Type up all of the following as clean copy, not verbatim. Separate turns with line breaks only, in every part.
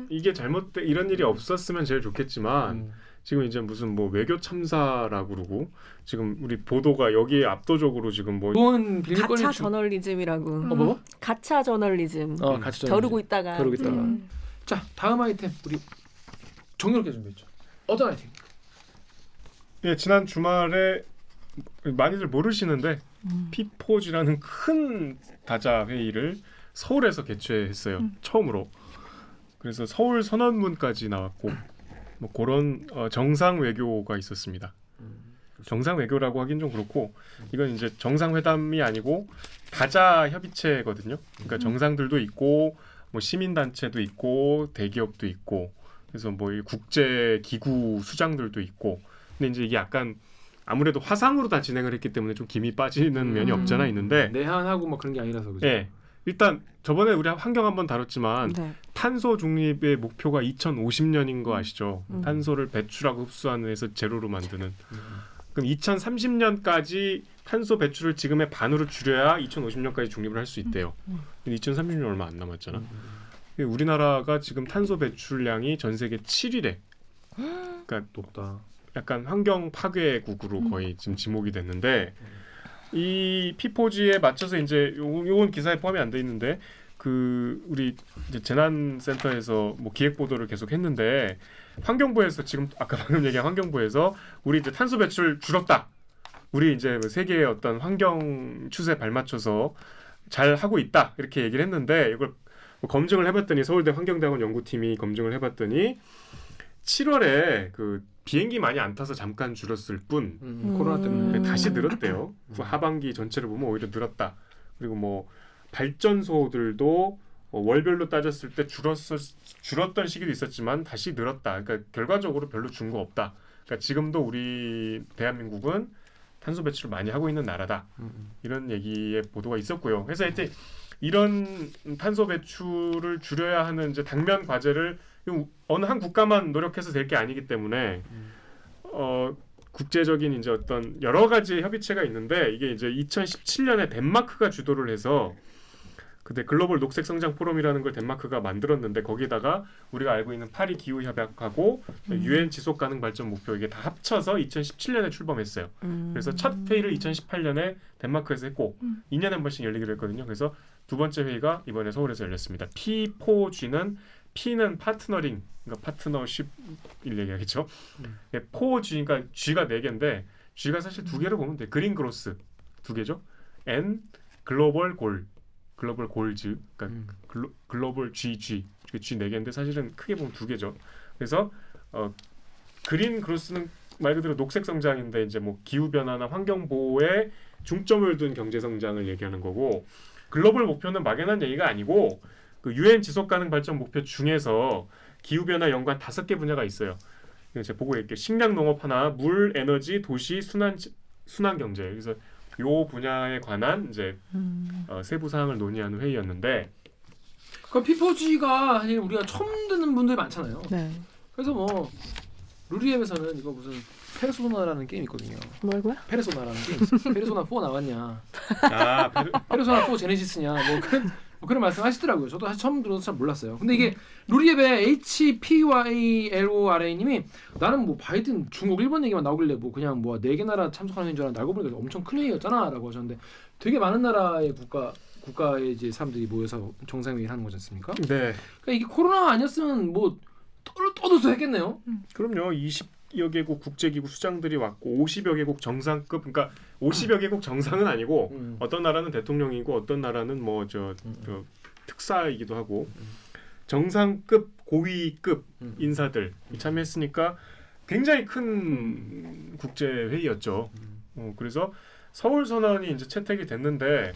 이게 이런 일이 없었으면 제일 좋겠지만 지금 이제 무슨 뭐 외교 참사라고 그러고 지금 우리 보도가 여기에 압도적으로 지금 뭐
좋은 빌거리
가차 저널리즘이라고.
뭐?
가차 저널리즘.
같이
겨루고 있다가.
자, 다음 아이템 우리 정렬게 준비했죠. 어떤 아이템?
예, 지난 주말에 많이들 모르시는데 피포지라는 큰 다자 회의를 서울에서 개최했어요. 처음으로. 그래서 서울 선언문까지 나왔고 뭐 그런 정상 외교가 있었습니다. 정상 외교라고 하긴 좀 그렇고 이건 이제 정상회담이 아니고 다자 협의체거든요. 그러니까 정상들도 있고 뭐 시민단체도 있고 대기업도 있고 그래서 뭐 국제 기구 수장들도 있고 근데 이제 이게 약간 아무래도 화상으로 다 진행을 했기 때문에 좀 김이 빠지는 면이 없잖아 있는데
내한하고 뭐 그런 게 아니라서 그죠.
예. 일단 저번에 우리 환경 한번 다뤘지만
네.
탄소 중립의 목표가 2050년인 거 아시죠? 탄소를 배출하고 흡수하는 해서 제로로 만드는. 그럼 2030년까지 탄소 배출을 지금의 반으로 줄여야 2050년까지 중립을 할 수 있대요. 근데 2030년 얼마 안 남았잖아. 우리나라가 지금 탄소 배출량이 전 세계 7위래. 그러니까
높다.
약간 환경 파괴국으로 거의 지금 지목이 됐는데 이 피포지에 맞춰서 이제 요건 기사에 포함이 안 돼 있는데 그 우리 이제 재난센터에서 뭐 기획 보도를 계속 했는데 환경부에서 지금 아까 방금 얘기한 환경부에서 우리 이제 탄소 배출 줄었다. 우리 이제 세계의 어떤 환경 추세에 발맞춰서 잘 하고 있다. 이렇게 얘기를 했는데 이걸 뭐 검증을 해봤더니 서울대 환경대학원 연구팀이 검증을 해봤더니 7월에 그 비행기 많이 안 타서 잠깐 줄었을 뿐
코로나 때문에
다시 늘었대요. 그 하반기 전체를 보면 오히려 늘었다. 그리고 뭐 발전소들도 월별로 따졌을 때 줄었던 시기도 있었지만 다시 늘었다. 그러니까 결과적으로 별로 준 거 없다. 그러니까 지금도 우리 대한민국은 탄소 배출을 많이 하고 있는 나라다. 이런 얘기의 보도가 있었고요. 그래서 하여튼 이런 탄소 배출을 줄여야 하는 이제 당면 과제를 어느 한 국가만 노력해서 될 게 아니기 때문에 국제적인 이제 어떤 여러 가지 협의체가 있는데 이게 이제 2017년에 덴마크가 주도를 해서 그때 글로벌 녹색 성장 포럼이라는 걸 덴마크가 만들었는데 거기다가 우리가 알고 있는 파리 기후 협약하고 유엔 지속 가능 발전 목표 이게 다 합쳐서 2017년에 출범했어요. 그래서 첫 회의를 2018년에 덴마크에서 했고 2년에 한 번씩 열리기로 했거든요. 그래서 두 번째 회의가 이번에 서울에서 열렸습니다. P4G는 P는 파트너링, 그러니까 파트너십을 얘기하겠죠. 4G, 그러니까 G가 4개인데 G가 사실 2개로 보면 돼. 그린 그로스 2개죠. N 글로벌 골, 글로벌 골즈, 그러니까 글로벌 GG, G 4개인데 사실은 크게 보면 2개죠. 그래서 그린 그로스는 말 그대로 녹색 성장인데 이제 뭐 기후 변화나 환경 보호에 중점을 둔 경제 성장을 얘기하는 거고 글로벌 목표는 막연한 얘기가 아니고 그 유엔 지속 가능 발전 목표 중에서 기후 변화 연관 5개 분야가 있어요. 제가 보고 있게 식량 농업 하나, 물, 에너지, 도시, 순환 경제. 그래서 요 분야에 관한 이제 세부 사항을 논의하는 회의였는데
그 피포지가 사실 우리가 처음 듣는 분들이 많잖아요.
네.
그래서 뭐 루리앱에서는 이거 무슨 페르소나라는 게임 있거든요.
뭐라고요?
페르소나라는 게임 있어요. 페르소나 4 나왔냐? 페르소나 4 제네시스냐? 뭐 그런 말씀하시더라고요. 저도 사실 처음 들어서 잘 몰랐어요. 근데 이게 루리앱의 HPYLORA님이 나는 뭐 바이든 중국 일본 얘기만 나오길래 뭐 그냥 뭐 4개 나라 참석하는 줄 알았는데 알고 보니까 엄청 큰 회의였잖아라고 하셨는데 되게 많은 나라의 국가의 이제 사람들이 모여서 정상회의를 하는 거지 않습니까?
네.
그러니까 이게 코로나 아니었으면 뭐 떠들서 했겠네요.
그럼요. 20여 개국 국제기구 수장들이 왔고 50여 개국 정상급 그러니까 50여 개국 정상은 아니고 어떤 나라는 대통령이고 어떤 나라는 뭐 저 특사이기도 하고 정상급 고위급 인사들 참여했으니까 굉장히 큰 국제 회의였죠. 그래서 서울 선언이 이제 채택이 됐는데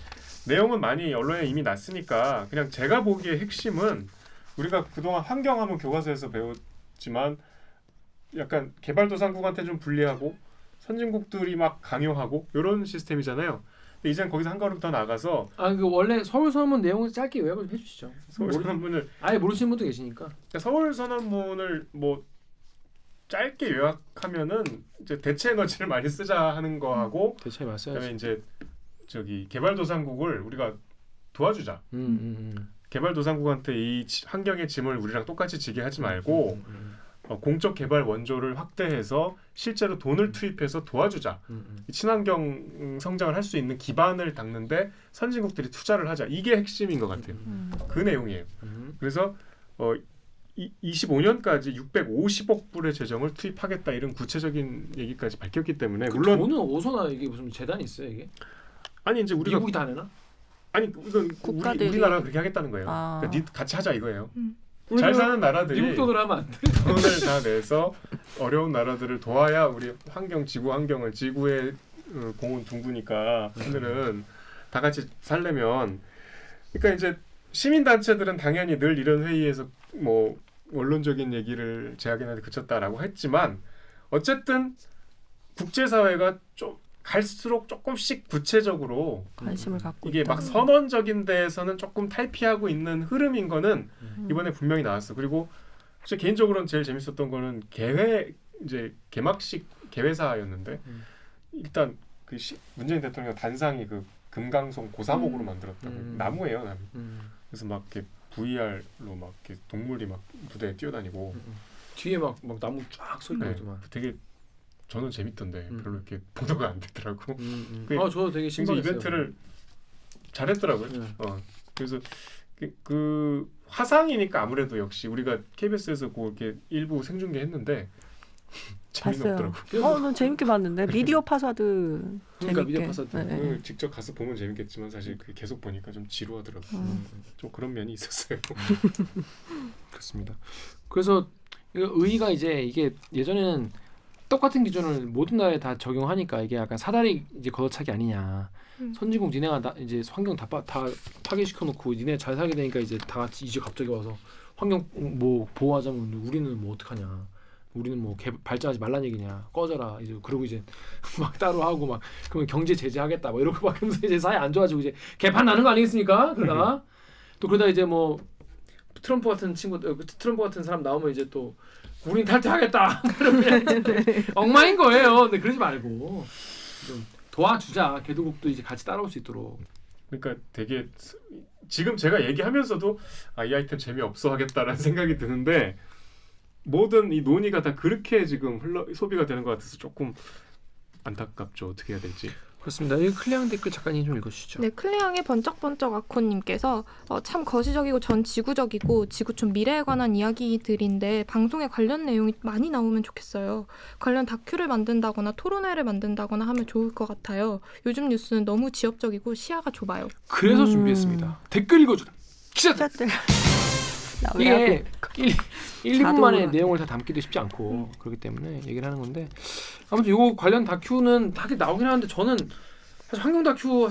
내용은 많이 언론에 이미 났으니까 그냥 제가 보기에 핵심은 우리가 그동안 환경하면 교과서에서 배웠지만 약간 개발도상국한테 좀 불리하고 선진국들이 막 강요하고 이런 시스템이잖아요. 근데 이제는 거기서 한 걸음 더 나가서
그 원래 서울 선언문 내용을 짧게 요약을 좀 해주시죠.
서울 선언문을
아예 모르시는 분도 계시니까.
그러니까 서울 선언문을 뭐 짧게 요약하면은 이제 대체 에너지를 많이 쓰자 하는 거하고
대체 맞어요.
그다음에 이제 저기 개발도상국을 우리가 도와주자. 개발도상국한테 이 환경의 짐을 우리랑 똑같이 지게 하지 말고 공적 개발 원조를 확대해서 실제로 돈을 투입해서 도와주자. 이 친환경 성장을 할 수 있는 기반을 닦는데 선진국들이 투자를 하자. 이게 핵심인 것 같아요. 그 내용이에요. 그래서 25년까지 650억 불의 재정을 투입하겠다 이런 구체적인 얘기까지 밝혔기 때문에
그
물론
돈은 어디서나 이게 무슨 재단이 있어요 이게?
아니 이제 우리가
미국이 다 내나?
아니 이건
국가들이-
우리나라가 그렇게 하겠다는 거예요.
아.
그러니까 같이 하자 이거예요.
우리가
잘 사는 나라들이
미국 돈으로 하면 안 돼.
돈을 다 내서 어려운 나라들을 도와야 우리 지구 환경을 지구의 공은 둥그니까 하늘은 다 같이 살려면 그러니까 이제 시민 단체들은 당연히 늘 이런 회의에서 뭐 원론적인 얘기를 제약에는 그쳤다라고 했지만 어쨌든 국제사회가 좀 갈수록 조금씩 구체적으로
관심을 갖고
이게
있다.
막 선언적인 데에서는 조금 탈피하고 있는 흐름인 거는 이번에 분명히 나왔어. 그리고 제 개인적으로는 제일 재밌었던 거는 이제 개막식 개회사였는데 일단 그 문재인 대통령 단상이 그 금강송 고사목으로 만들었다고 나무예요, 나무. 그래서 막 이렇게 VR로 막 이렇게 동물이 막 무대에 뛰어다니고
뒤에 막 나무 쫙 서
네,
있거든요.
되게 저는 재밌던데 별로 이렇게 보도가 안 되더라고. 그-
저도 되게
굉장히
신기했어요.
이벤트를 잘했더라고요.
네.
그래서 그 화상이니까 아무래도 역시 우리가 KBS에서 그 이렇게 일부 생중계했는데
봤어요.
재미없더라고.
난 재밌게 봤는데 미디어 파사드
그러니까
재밌게.
미디어 파사드.
네.
직접 가서 보면 재밌겠지만 사실 그 계속 보니까 좀 지루하더라고. 좀 그런 면이 있었어요.
그렇습니다. 그래서 이거 의의가 이게 예전에는 똑같은 기준을 모든 나라에 다 적용하니까 이게 약간 사다리 이제 걷어차기 아니냐. 선진국 니네가 이제 환경 다 파괴시켜 놓고 니네 잘 살게 되니까 이제 다 같이 이제 갑자기 와서 환경 뭐 보호하자면 우리는 뭐 어떡하냐. 우리는 뭐 발전하지 말란 얘기냐. 꺼져라. 이제 그러고 이제 막 따로 하고 막 그러면 경제 제재하겠다. 뭐 이러고 막 하면서 이제 사회 안 좋아지고 이제 개판 나는 거 아니겠습니까? 그러다가 또 그러다 이제 뭐 트럼프 같은 사람 나오면 이제 또 우린 탈퇴하겠다. 그러면 엉망인 거예요. 근데 그러지 말고 좀 도와주자. 개도국도 이제 같이 따라올 수 있도록.
그러니까 되게 지금 제가 얘기하면서도 이 아이템 재미없어 하겠다라는 생각이 드는데 모든 이 논의가 다 그렇게 지금 소비가 되는 것 같아서 조금 안타깝죠. 어떻게 해야 될지.
그렇습니다. 이 클리앙 댓글 작가님 좀 읽어주시죠.
네, 클리앙의 번쩍번쩍 아코님께서 참 거시적이고 전 지구적이고 지구촌 미래에 관한 이야기들인데 방송에 관련 내용이 많이 나오면 좋겠어요. 관련 다큐를 만든다거나 토론회를 만든다거나 하면 좋을 것 같아요. 요즘 뉴스는 너무 지역적이고 시야가 좁아요.
그래서 준비했습니다. 댓글 읽어주라. 기자들.
기자들.
이게 1, 2분 만에
자동으로.
내용을 다 담기도 쉽지 않고 그렇기 때문에 얘기를 하는 건데 아무튼 이거 관련 다큐는 다 나오긴 하는데 저는 사실 환경 다큐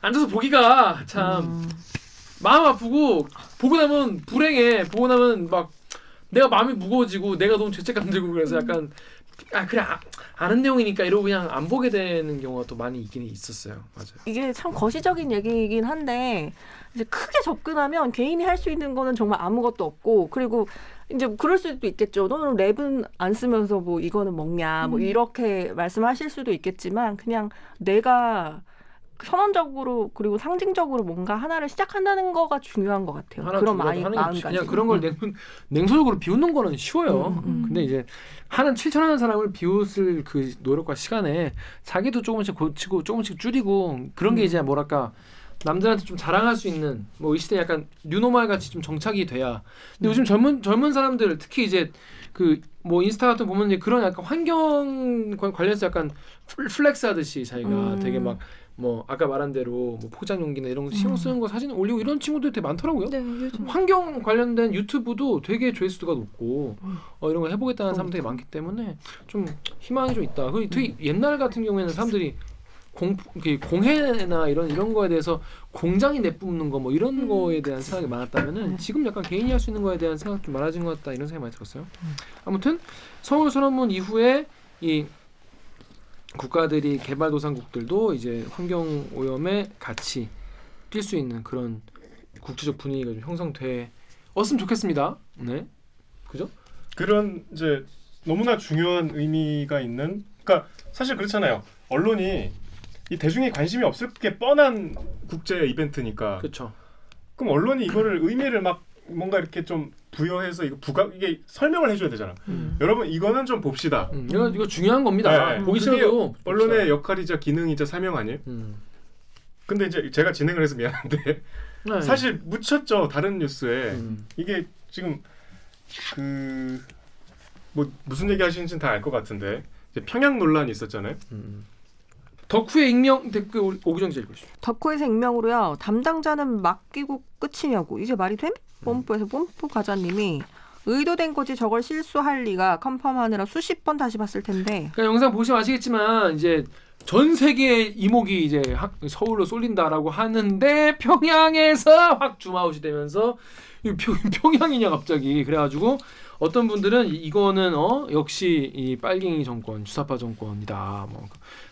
앉아서 보기가 참 마음 아프고 보고 나면 불행해. 보고 나면 막 내가 마음이 무거워지고 내가 너무 죄책감 들고 그래서 약간 그래 아는 내용이니까 이러고 그냥 안 보게 되는 경우가 또 많이 있긴 있었어요. 맞아요.
이게 참 거시적인 얘기이긴 한데 이제 크게 접근하면 개인이 할 수 있는 거는 정말 아무것도 없고 그리고 이제 그럴 수도 있겠죠. 너는 랩은 안 쓰면서 뭐 이거는 먹냐 뭐 이렇게 말씀하실 수도 있겠지만 그냥 내가 선언적으로 그리고 상징적으로 뭔가 하나를 시작한다는 거가 중요한 것 같아요.
하나
그런
중요하다. 하는 게
마음가짐.
그냥 그런 걸 냉소적으로 비웃는 거는 쉬워요. 근데 이제 하는 7천하는 사람을 비웃을 그 노력과 시간에 자기도 조금씩 고치고 조금씩 줄이고 그런 게 이제 뭐랄까 남들한테 좀 자랑할 수 있는 뭐 이 시대 약간 뉴노멀 같이 좀 정착이 돼야. 근데 요즘 젊은 사람들 특히 이제 그 뭐 인스타 같은 거 보면 이제 그런 약간 환경 관련해서 약간 플렉스 하듯이 자기가 되게 막 뭐 아까 말한 대로 뭐 포장 용기나 이런 거 신경 쓰는 거 사진 올리고 이런 친구들 되게 많더라고요.
네, 요즘
환경 관련된 유튜브도 되게 조회수가 높고 이런 거 해보겠다는 사람들이 많기 때문에 좀 희망이 좀 있다. 그리고 되게 옛날 같은 경우에는 사람들이 공해나 이런 거에 대해서 공장이 내뿜는 거 뭐 이런 거에 대한 생각이 많았다면은 지금 약간 개인이 할 수 있는 거에 대한 생각 좀 많아진 것 같다 이런 생각이 많이 들었어요. 아무튼 서울 선언문 이후에 이 국가들이 개발도상국들도 이제 환경 오염에 같이 뛸 수 있는 그런 국제적 분위기가 좀 형성되었으면 좋겠습니다. 네, 그죠?
그런 이제 너무나 중요한 의미가 있는. 그러니까 사실 그렇잖아요. 언론이 이 대중이 관심이 없을 게 뻔한 국제 이벤트니까
그렇죠.
그럼 언론이 이거를 의미를 막 뭔가 이렇게 좀 부여해서 이게 설명을 해줘야 되잖아. 여러분 이거는 좀 봅시다.
이거 중요한 겁니다.
네.
보기
그게
싫어도
언론의 역할이자 기능이자 사명 아니에요?
음.
근데 이제 제가 진행을 해서 미안한데
네.
사실 묻혔죠 다른 뉴스에.
음.
이게 지금 뭐 무슨 얘기 하시는지는 다 알 것 같은데 이제 평양 논란이 있었잖아요.
덕후의 익명 댓글 오기정 씨 읽으시죠.
덕후에서 익명으로요. 담당자는 맡기고 끝이냐고. 이게 말이 됨? 뽐뿌에서 뽐뿌 과자님이 의도된 거지 저걸 실수할 리가 컨펌하느라 수십 번 다시 봤을 텐데.
그러니까 영상 보시면 아시겠지만 이제 전 세계 이목이 이제 서울로 쏠린다라고 하는데 평양에서 확 줌아웃이 되면서 평양이냐 갑자기 그래가지고 어떤 분들은 이거는 역시 이 빨갱이 정권 주사파 정권이다 뭐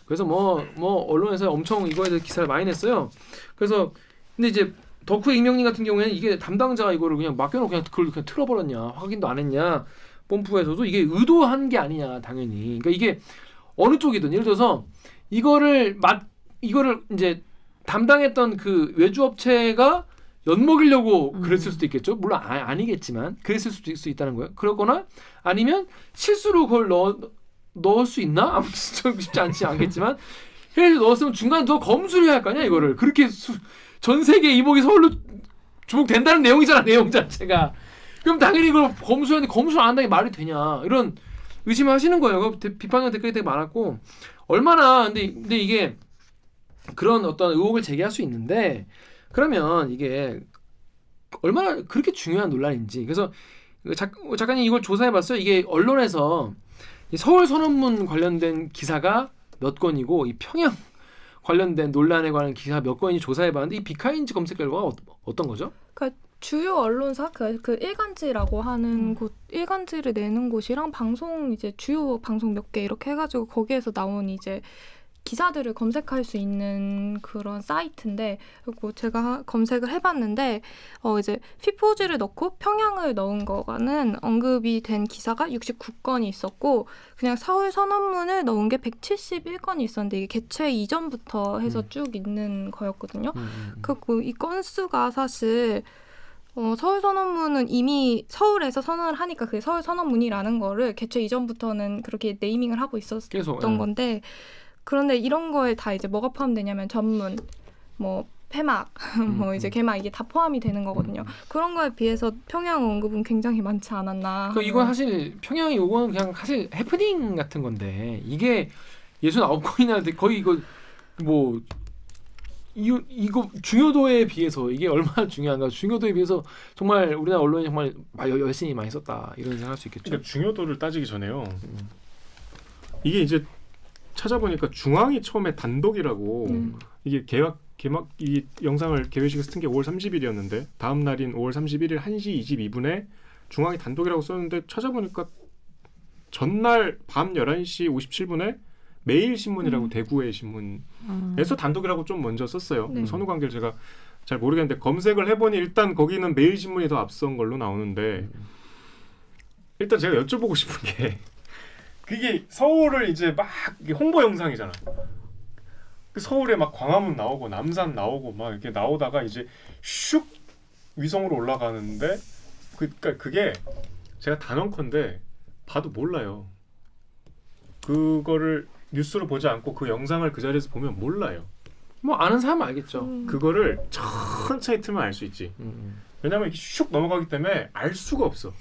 그래서 뭐 언론에서 엄청 이거에 대해서 기사를 많이 냈어요. 그래서 근데 이제 덕후 익명님 같은 경우에는 이게 담당자가 이거를 그냥 맡겨놓고 그걸 그냥 틀어버렸냐 확인도 안 했냐 뽐뿌에서도 이게 의도한 게 아니냐 당연히. 그러니까 이게 어느 쪽이든 예를 들어서 이거를 이제 담당했던 그 외주업체가 엿먹이려고 그랬을 수도 있겠죠. 물론 아니겠지만 그랬을 수도 있다는 거예요. 그러거나 아니면 실수로 그걸 넣을 수 있나? 아무튼 쉽지 않겠지만 해서 넣었으면 중간에 더 검수를 할 거 아니야 이거를. 그렇게 전 세계 이목이 서울로 주목된다는 내용이잖아 내용 자체가. 그럼 당연히 이걸 검수하는데 검수를 안 한다는 게 말이 되냐 이런 의심을 하시는 거예요. 비판적 댓글이 되게 많았고 얼마나 근데 이게 그런 어떤 의혹을 제기할 수 있는데 그러면 이게 얼마나 그렇게 중요한 논란인지. 그래서 작가님 이걸 조사해봤어요. 이게 언론에서 이 서울 선언문 관련된 기사가 몇 건이고 이 평양 관련된 논란에 관한 기사 몇 건인지 조사해봤는데 이 비카인지 검색 결과가 어떤 거죠?
그러니까 주요 언론사 그 일간지라고 하는 곳 일간지를 내는 곳이랑 방송 이제 주요 방송 몇 개 이렇게 해가지고 거기에서 나온 이제 기사들을 검색할 수 있는 그런 사이트인데 그리고 제가 검색을 해봤는데 이제 피포지를 넣고 평양을 넣은 거가는 언급이 된 기사가 69건이 있었고 그냥 서울 선언문을 넣은 게 171건이 있었는데 이게 개최 이전부터 해서 쭉 있는 거였거든요. 그리고 이 건수가 사실 서울 선언문은 이미 서울에서 선언을 하니까 그게 서울 선언문이라는 거를 개최 이전부터는 그렇게 네이밍을 하고 있었던
계속,
건데 그런데 이런 거에 다 이제 뭐가 포함되냐면 전문, 뭐 폐막, 뭐 이제 개막 이게 다 포함이 되는 거거든요. 그런 거에 비해서 평양 언급은 굉장히 많지 않았나.
그 이건 사실 평양이 요거는 그냥 사실 해프닝 같은 건데 이게 69건이나 거의 이거 뭐 이거 중요도에 비해서 이게 얼마나 중요한가. 중요도에 비해서 정말 우리나라 언론이 정말 열심히 많이 썼다 이런 생각할 수 있겠죠.
그러니까 중요도를 따지기 전에요. 이게 이제 찾아보니까 중앙이 처음에 단독이라고 이게 개막 이 영상을 개회식에서 튼 게 5월 30일이었는데 다음 날인 5월 31일 1시 22분에 중앙이 단독이라고 썼는데 찾아보니까 전날 밤 11시 57분에 매일신문이라고 대구의 신문에서 단독이라고 좀 먼저 썼어요.
네.
선후 관계를 제가 잘 모르겠는데 검색을 해보니 일단 거기는 매일신문이 더 앞선 걸로 나오는데 일단 제가 여쭤보고 싶은 게 그게 서울을 이제 막 홍보 영상이잖아. 그 서울에 막 광화문 나오고 남산 나오고 막 이렇게 나오다가 이제 슉 위성으로 올라가는데 그러니까 그게 제가 단언컨대 봐도 몰라요. 그거를 뉴스로 보지 않고 그 영상을 그 자리에서 보면 몰라요.
뭐 아는 사람은 알겠죠.
그거를 천천히 틀면 알 수 있지. 왜냐면 이게 슉 넘어가기 때문에 알 수가 없어.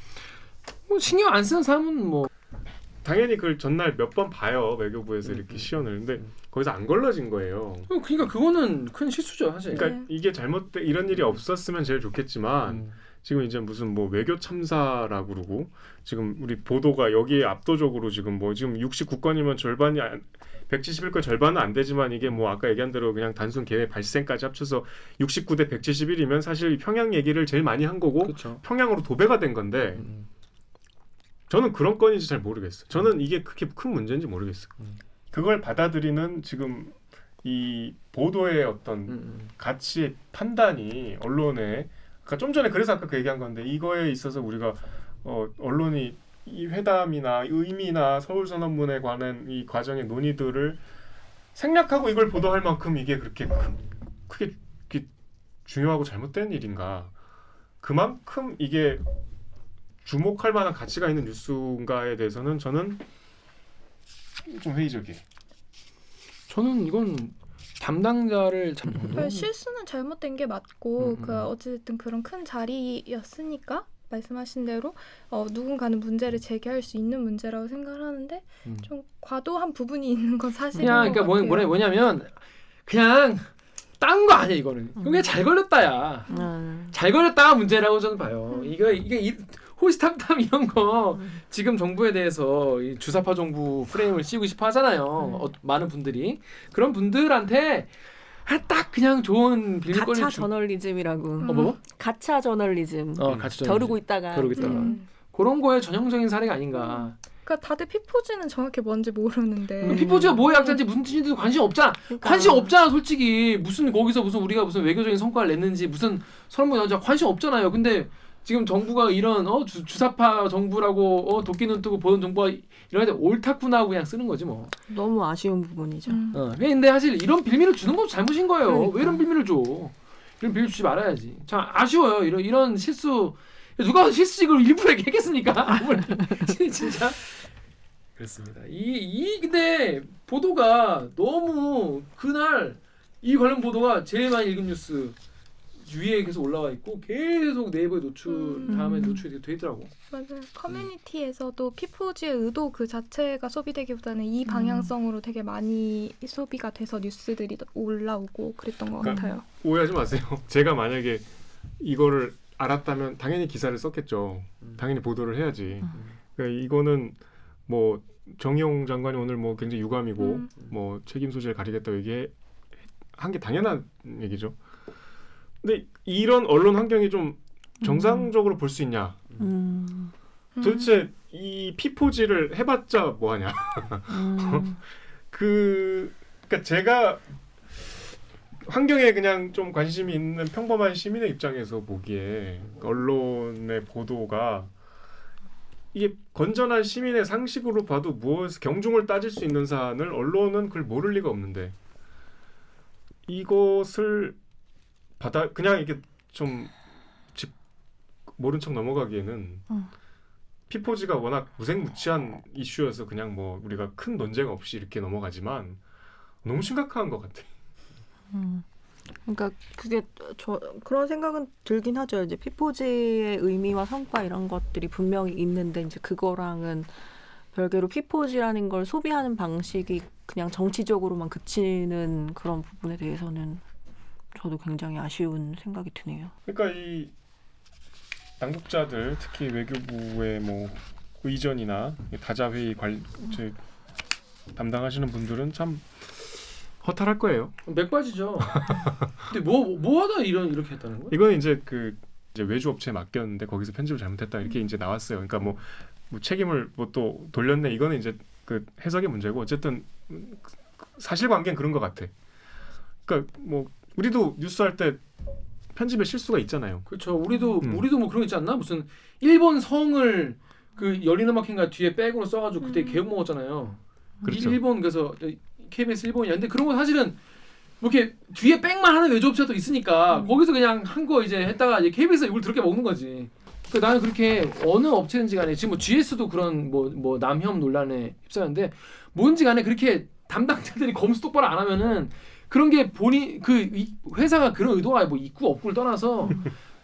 뭐 신경 안 쓰는 사람은 뭐
당연히 그걸 전날 몇 번 봐요. 외교부에서 이렇게 시연을. 근데 거기서 안 걸러진 거예요.
그러니까 그거는 큰 실수죠 사실.
그러니까 이게 잘못돼 이런 일이 없었으면 제일 좋겠지만 지금 이제 무슨 뭐 외교 참사라고 그러고 지금 우리 보도가 여기에 압도적으로 지금 뭐 지금 69건이면 절반이 171건 절반은 안 되지만 이게 뭐 아까 얘기한 대로 그냥 단순 개회 발생까지 합쳐서 69대 171이면 사실 평양 얘기를 제일 많이 한 거고
그렇죠.
평양으로 도배가 된 건데 저는 그런 건인지 잘 모르겠어요. 저는 이게 그렇게 큰 문제인지 모르겠어요. 그걸 받아들이는 지금 이 보도의 어떤 가치의 판단이 언론에 그러니까 좀 전에 그래서 아까 그 얘기한 건데 이거에 있어서 우리가 언론이 이 회담이나 의미나 서울선언문에 관한 이 과정의 논의들을 생략하고 이걸 보도할 만큼 이게 그렇게 크게 중요하고 잘못된 일인가? 그만큼 이게 주목할 만한 가치가 있는 뉴스인가에 대해서는 저는 좀 회의적이에요.
저는 이건 담당자를
실수는 잘못된 게 맞고 그 어쨌든 그런 큰 자리였으니까 말씀하신 대로 누군가는 문제를 제기할 수 있는 문제라고 생각을 하는데 좀 과도한 부분이 있는 건 사실인 것
그냥 그러니까
같아요.
뭐냐면 그냥 딴 거 아니야 이거는. 그냥 잘 걸렸다야. 잘 걸렸다가 문제라고 저는 봐요. 이게 호시탐탐 이런 거 지금 정부에 대해서 이 주사파 정부 프레임을 씌우고 싶어 하잖아요. 많은 분들이 그런 분들한테 딱 그냥 좋은 빌미거리를
가차 저널리즘이라고.
뭐?
가차 저널리즘.
가짜
겨루고 있다가.
그런 거에 전형적인 사례가 아닌가.
그러니까 다들 피포지는 정확히 뭔지 모르는데.
피포지가 뭐의 약자인지 무슨 뜻인지도 관심 없잖아.
그러니까.
관심 없잖아 솔직히. 무슨 거기서 무슨 우리가 무슨 외교적인 성과를 냈는지 무슨 설문 나오자 관심 없잖아요. 근데 지금 정부가 이런 주사파 정부라고 도끼 눈 뜨고 보는 정부가 이런 데 옳다구나 하고 그냥 쓰는 거지 뭐.
너무 아쉬운 부분이죠.
근데 사실 이런 빌미를 주는 것도 잘못인 거예요.
그러니까.
왜 이런 빌미를 줘? 이런 빌미 주지 말아야지. 참 아쉬워요. 이런 실수 누가 실수 이걸 일부러 얘기했겠습니까? 아무리 진짜 그렇습니다. 근데 보도가 너무 그날 이 관련 보도가 제일 많이 읽은 뉴스 위에 계속 올라와 있고 계속 네이버에 다음에 노출이 돼 있더라고.
맞아요. 커뮤니티에서도 피포지의 의도 그 자체가 소비되기보다는 이 방향성으로 되게 많이 소비가 돼서 뉴스들이 올라오고 그랬던 것 같아요.
오해하지 마세요. 제가 만약에 이거를 알았다면 당연히 기사를 썼겠죠. 당연히 보도를 해야지. 그러니까 이거는 뭐 정의용 장관이 오늘 뭐 굉장히 유감이고 뭐 책임 소재를 가리겠다고 얘기한 게 당연한 얘기죠. 근데 이런 언론 환경이 좀 정상적으로 볼 수 있냐? 도대체 이 피포지를 해봤자 뭐하냐? 그러니까 제가 환경에 그냥 좀 관심이 있는 평범한 시민의 입장에서 보기에 언론의 보도가 이게 건전한 시민의 상식으로 봐도 무엇 경중을 따질 수 있는 사안을 언론은 그걸 모를 리가 없는데 이것을 그냥 이렇게 좀 모른 척 넘어가기에는 피포지가 워낙 무색무취한 이슈여서 그냥 뭐 우리가 큰 논쟁 없이 이렇게 넘어가지만 너무 심각한 것 같아.
그러니까 그게 그런 생각은 들긴 하죠. 이제 피포지의 의미와 성과 이런 것들이 분명히 있는데 이제 그거랑은 별개로 피포지라는 걸 소비하는 방식이 그냥 정치적으로만 그치는 그런 부분에 대해서는 저도 굉장히 아쉬운 생각이 드네요.
그러니까 이 당국자들 특히 외교부의 뭐 의전이나 다자회의 담당하시는 분들은 참 허탈할 거예요.
맥빠지죠. 근데 뭐하다 이렇게 했다는 거야?
이건 이제 이제 외주 업체에 맡겼는데 거기서 편집을 잘못했다 이렇게 이제 나왔어요. 그러니까 뭐 책임을 뭐 또 돌렸네 이거는 이제 그 해석의 문제고 어쨌든 사실관계는 그런 것 같아. 그러니까 뭐 우리도 뉴스 할 때 편집에 실수가 있잖아요.
그렇죠. 우리도 뭐 그런 거 있지 않나? 무슨 일본 성을 그 열린음악회인가 뒤에 백으로 써가지고 그때 개욕 먹었잖아요.
그렇죠.
일본 그래서 KBS 일본이야. 근데 그런 거 사실은 뭐 이렇게 뒤에 백만 하는 외주업체도 있으니까 거기서 그냥 한 거 이제 했다가 이제 KBS가 이걸 더럽게 먹는 거지. 그러니까 나는 그렇게 어느 업체인지 간에 지금 뭐 GS도 그런 뭐 남혐 논란에 휩싸였는데 뭔지 간에 그렇게 담당자들이 검수 똑바로 안 하면은 그런 게 본인 회사가 그런 의도가 뭐 있고 없고를 떠나서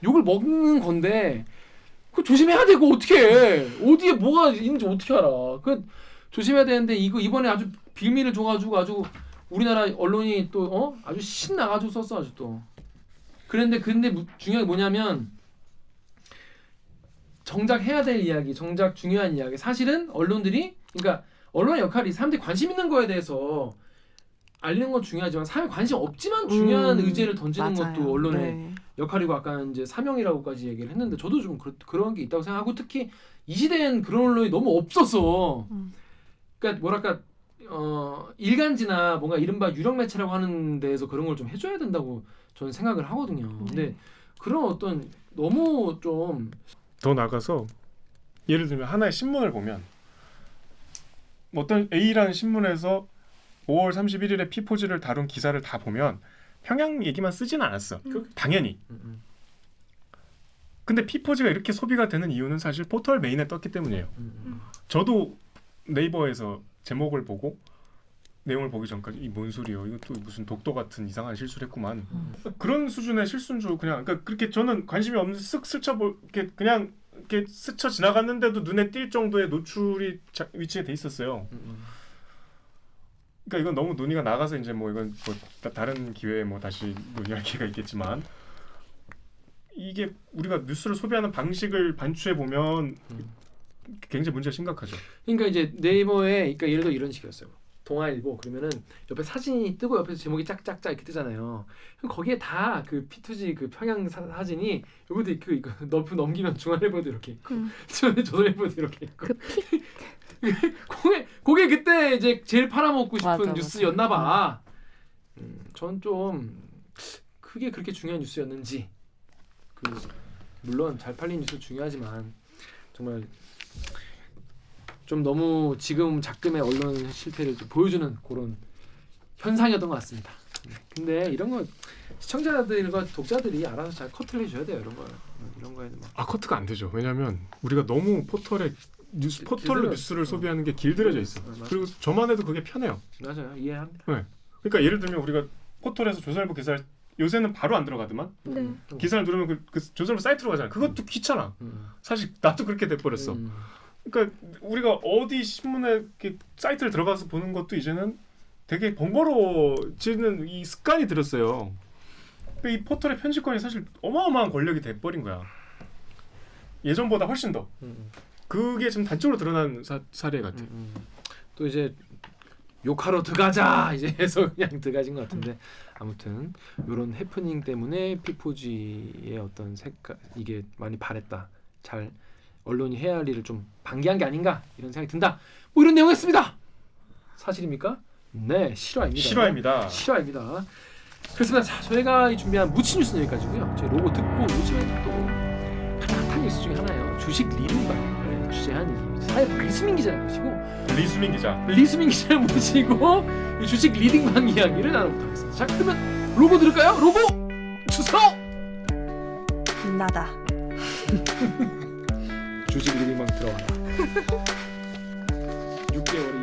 욕을 먹는 건데 그 조심해야 되고 어떻게 어디에 뭐가 있는지 어떻게 알아? 그 조심해야 되는데 이번에 아주 빌미를 줘가지고 아주 우리나라 언론이 또 아주 신나가지고 썼어 아주 또. 근데 중요한 게 뭐냐면 정작 해야 될 이야기, 정작 중요한 이야기. 사실은 언론들이 그러니까 언론의 역할이 사람들이 관심 있는 거에 대해서 알리는 건 중요하지만 사람이 관심 없지만 중요한 의제를 던지는
맞아요.
것도 언론의
네.
역할이고 아까 이제 사명이라고까지 얘기를 했는데 저도 좀 그런 게 있다고 생각하고 특히 이 시대엔 그런 언론이 너무 없어서 그러니까 뭐랄까 일간지나 뭔가 이른바 유령 매체라고 하는 데에서 그런 걸 좀 해줘야 된다고 저는 생각을 하거든요. 근데 그런 어떤 너무 좀
더 나가서 예를 들면 하나의 신문을 보면 어떤 A라는 신문에서 5월 31일에 피포지를 다룬 기사를 다 보면 평양 얘기만 쓰진 않았어. 당연히.
음.
근데 피포즈가 이렇게 소비가 되는 이유는 사실 포털 메인에 떴기 때문이에요. 저도 네이버에서 제목을 보고 내용을 보기 전까지 이 뭔 소리요? 이거 또 무슨 독도 같은 이상한 실수를 했구만. 그런 수준의 실수인 줄 그냥 그러니까 그렇게 저는 관심이 없는 쓱 스쳐 이렇게 그냥 이렇게 스쳐 지나갔는데도 눈에 띌 정도의 노출이 위치에 돼 있었어요. 그러니까 이건 너무 논의가 나가서 이제 뭐 이건 뭐 다른 기회에 뭐 다시 논의할 기회가 있겠지만 이게 우리가 뉴스를 소비하는 방식을 반추해 보면 굉장히 문제가 심각하죠.
그러니까 이제 네이버에 그러니까 예를 들어 이런 식이었어요. 동아일보 그러면은 옆에 사진이 뜨고 옆에서 제목이 짝짝짝 이렇게 뜨잖아요. 그럼 거기에 다 그 P2G 그 평양 사진이 여기도 있고 이거 넘기면 중앙일보도 이렇게 있고 조선일보도 이렇게 있고 그게 그때 이제 제일 팔아먹고 싶은
맞아,
뉴스였나 봐. 전 좀 그게 그렇게 중요한 뉴스였는지 물론 잘 팔린 뉴스 중요하지만 정말 좀 너무 지금 작금의 언론 실태를 좀 보여주는 그런 현상이었던 것 같습니다. 근데 이런 거 시청자들과 독자들이 알아서 잘 커트를 해줘야 돼요. 이런 거에는 막.
커트가 안 되죠. 왜냐하면 우리가 너무 포털로 뉴스를 소비하는 게 길들여져 있어. 그리고 저만 해도 그게 편해요.
맞아요. 이해합니다.
네. 그러니까 예를 들면 우리가 포털에서 조선일보 기사를 요새는 바로 안 들어가더만
네.
기사를 누르면 그 조선일보 사이트로 가잖아. 그것도 귀찮아. 사실 나도 그렇게 돼버렸어. 그러니까 우리가 어디 신문에 이렇게 사이트를 들어가서 보는 것도 이제는 되게 번거로워지는 이 습관이 들었어요. 그러니까 이 포털의 편집권이 사실 어마어마한 권력이 돼버린 거야. 예전보다 훨씬 더. 그게 지금 단적으로 드러난 사례 같아.
또 이제 욕하러 들어가자 이제 해서 그냥 들어가진 것 같은데 아무튼 이런 해프닝 때문에 P4G의 어떤 색깔 이게 많이 바랬다. 잘 언론이 해야 할 일을 좀 방기한 게 아닌가 이런 생각이 든다. 뭐 이런 내용이었습니다. 사실입니까? 네, 실화입니다. 실화입니다. 그렇습니다. 자, 저희가 준비한 무치 뉴스는 여기까지고요. 저희 로고 듣고 요즘에 또 핫한 뉴스 중에 하나예요. 주식 리딩방을 취재한 사회 리수민 기자를 모시고 리수민 기자를 모시고 이 주식 리딩방 이야기를 나눠보도록 하겠습니다. 자, 그러면 로고 들을까요? 로고 주소.
빛나다.
주식 리딩방 들어와라. 6개월에